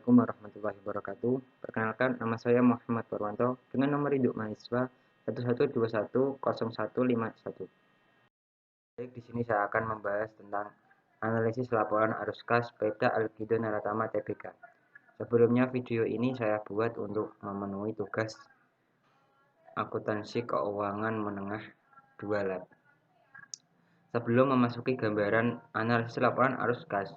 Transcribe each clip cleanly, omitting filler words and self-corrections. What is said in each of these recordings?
Assalamualaikum warahmatullahi wabarakatuh. Perkenalkan, nama saya Muhammad Purwanto dengan nomor induk mahasiswa 11210151. Baik, di sini saya akan membahas tentang analisis laporan arus kas Pemda Alkido Naratama Tbk. Sebelumnya video ini saya buat untuk memenuhi tugas akuntansi keuangan menengah 2 lab. Sebelum memasuki gambaran analisis laporan arus kas,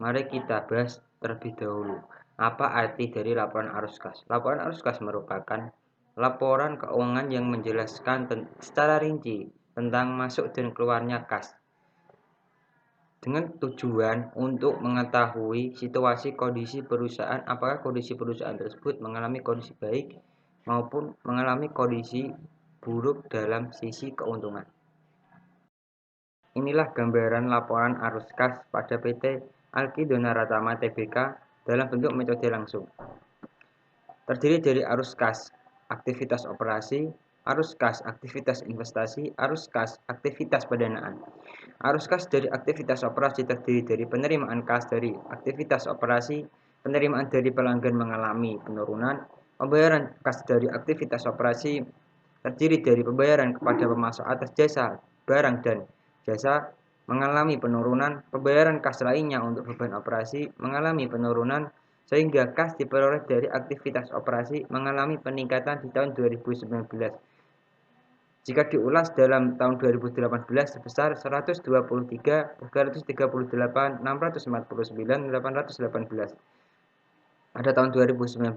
mari kita bahas terlebih dahulu apa arti dari laporan arus kas. Laporan arus kas merupakan laporan keuangan yang menjelaskan secara rinci tentang masuk dan keluarnya kas, dengan tujuan untuk mengetahui situasi kondisi perusahaan, apakah kondisi perusahaan tersebut mengalami kondisi baik maupun mengalami kondisi buruk dalam sisi keuntungan. Inilah gambaran laporan arus kas pada PT Alkido Naratama Tbk dalam bentuk metode langsung. Terdiri dari arus kas aktivitas operasi, arus kas aktivitas investasi, arus kas aktivitas pendanaan. Arus kas dari aktivitas operasi terdiri dari penerimaan kas dari aktivitas operasi, penerimaan dari pelanggan mengalami penurunan, pembayaran kas dari aktivitas operasi terdiri dari pembayaran kepada pemasok atas jasa, barang dan jasa mengalami penurunan, pembayaran kas lainnya untuk beban operasi mengalami penurunan, sehingga kas diperoleh dari aktivitas operasi mengalami peningkatan di tahun 2019. Jika diulas dalam tahun 2018 sebesar 123, 338, 649, 818. Pada tahun 2019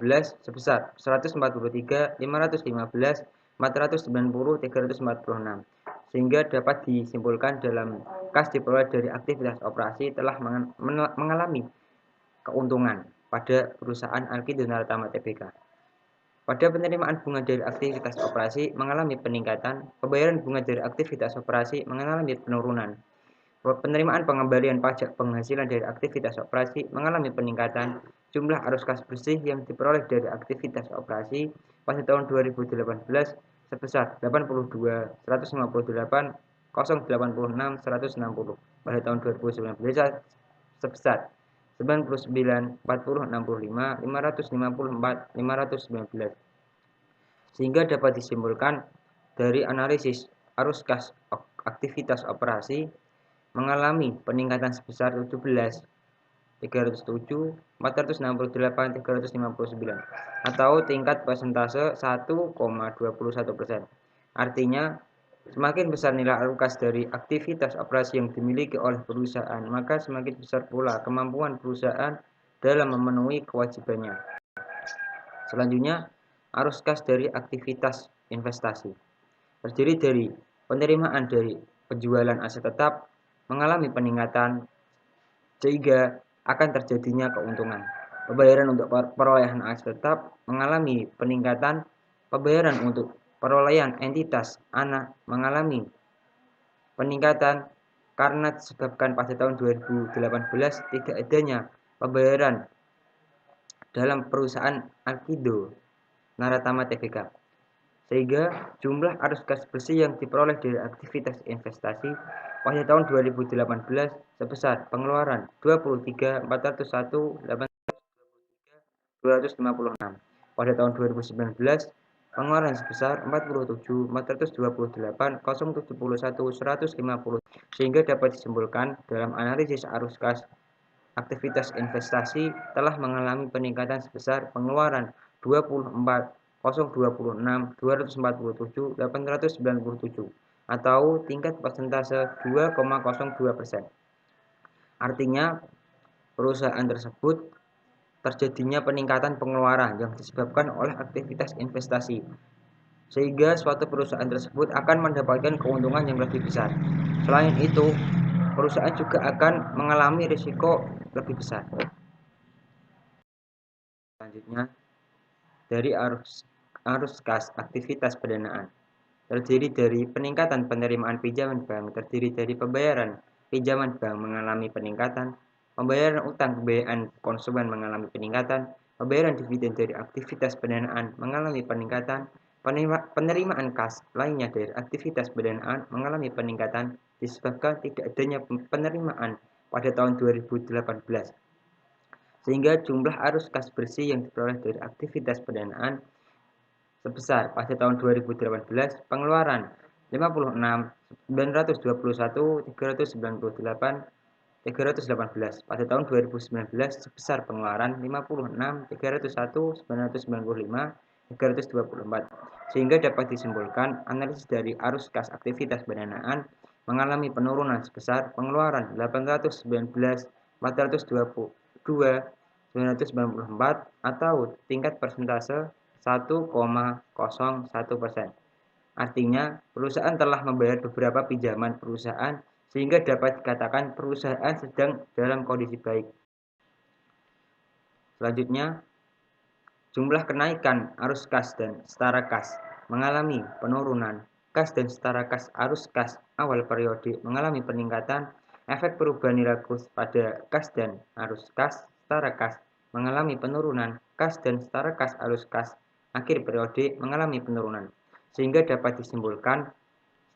sebesar 143, 515, 490, 346. Sehingga dapat disimpulkan dalam kas diperoleh dari aktivitas operasi telah mengalami keuntungan pada perusahaan Alkido Naratama Tbk. Pada penerimaan bunga dari aktivitas operasi mengalami peningkatan, pembayaran bunga dari aktivitas operasi mengalami penurunan. Penerimaan pengembalian pajak penghasilan dari aktivitas operasi mengalami peningkatan. Jumlah arus kas bersih yang diperoleh dari aktivitas operasi pada tahun 2018 sebesar 82, 158, 086, 160. Pada tahun 2019 sebesar 99, 40, 65, 554, 519. Sehingga dapat disimpulkan dari analisis arus kas aktivitas operasi mengalami peningkatan sebesar 17, 307, 468, 359 atau tingkat persentase 1,21%. Artinya, semakin besar nilai arus kas dari aktivitas operasi yang dimiliki oleh perusahaan, maka semakin besar pula kemampuan perusahaan dalam memenuhi kewajibannya. Selanjutnya, arus kas dari aktivitas investasi terdiri dari penerimaan dari penjualan aset tetap mengalami peningkatan sehingga akan terjadinya keuntungan. Pembayaran untuk perolehan aset tetap mengalami peningkatan, pembayaran untuk perolehan entitas anak mengalami peningkatan karena disebabkan pada tahun 2018 tidak adanya pembayaran dalam perusahaan Alkido Naratama Tbk. Sehingga jumlah arus kas bersih yang diperoleh dari aktivitas investasi pada tahun 2018 sebesar pengeluaran 23.401, 256. Pada tahun 2019 pengeluaran sebesar 47.428, 071, 150. Sehingga dapat disimpulkan dalam analisis arus kas aktivitas investasi telah mengalami peningkatan sebesar pengeluaran 24, 026, 247, 897 atau tingkat persentase 2,02%. Artinya, perusahaan tersebut terjadinya peningkatan pengeluaran yang disebabkan oleh aktivitas investasi, sehingga suatu perusahaan tersebut akan mendapatkan keuntungan yang lebih besar. Selain itu, perusahaan juga akan mengalami risiko lebih besar. Selanjutnya, dari arus kas aktivitas pendanaan terdiri dari peningkatan penerimaan pinjaman bank, terdiri dari pembayaran pinjaman bank mengalami peningkatan, pembayaran utang pembiayaan konsumen mengalami peningkatan, pembayaran dividen dari aktivitas pendanaan mengalami peningkatan, penerimaan kas lainnya dari aktivitas pendanaan mengalami peningkatan disebabkan tidak adanya penerimaan pada tahun 2018. sehingga jumlah arus kas bersih yang diperoleh dari aktivitas pendanaan sebesar pada tahun 2018 pengeluaran 56.921.398 pada tahun 2019 sebesar pengeluaran 56.301.995.324 sehingga dapat disimpulkan analisis dari arus kas aktivitas pendanaan mengalami penurunan sebesar pengeluaran 819.422.994 atau tingkat persentase 1,01%. Artinya, perusahaan telah membayar beberapa pinjaman perusahaan sehingga dapat dikatakan perusahaan sedang dalam kondisi baik. Selanjutnya, jumlah kenaikan arus kas dan setara kas mengalami penurunan. Kas dan setara kas arus kas awal periode mengalami peningkatan. Efek perubahan nilai kurs pada kas dan arus kas setara kas mengalami penurunan. Kas dan setara kas arus kas akhir periode mengalami penurunan. Sehingga dapat disimpulkan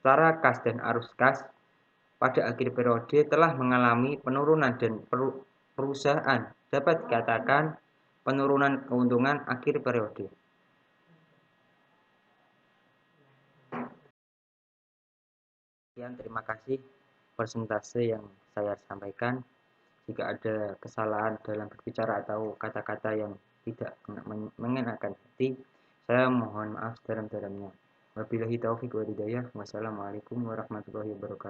setara kas dan arus kas pada akhir periode telah mengalami penurunan dan perusahaan dapat dikatakan penurunan keuntungan akhir periode. Sekian, terima kasih persentase yang saya sampaikan. Jika ada kesalahan dalam berbicara atau kata-kata yang tidak mengenakan hati, saya mohon maaf sedalam-dalamnya. Wabillahi taufiq wal hidayah. Wassalamualaikum warahmatullahi wabarakatuh.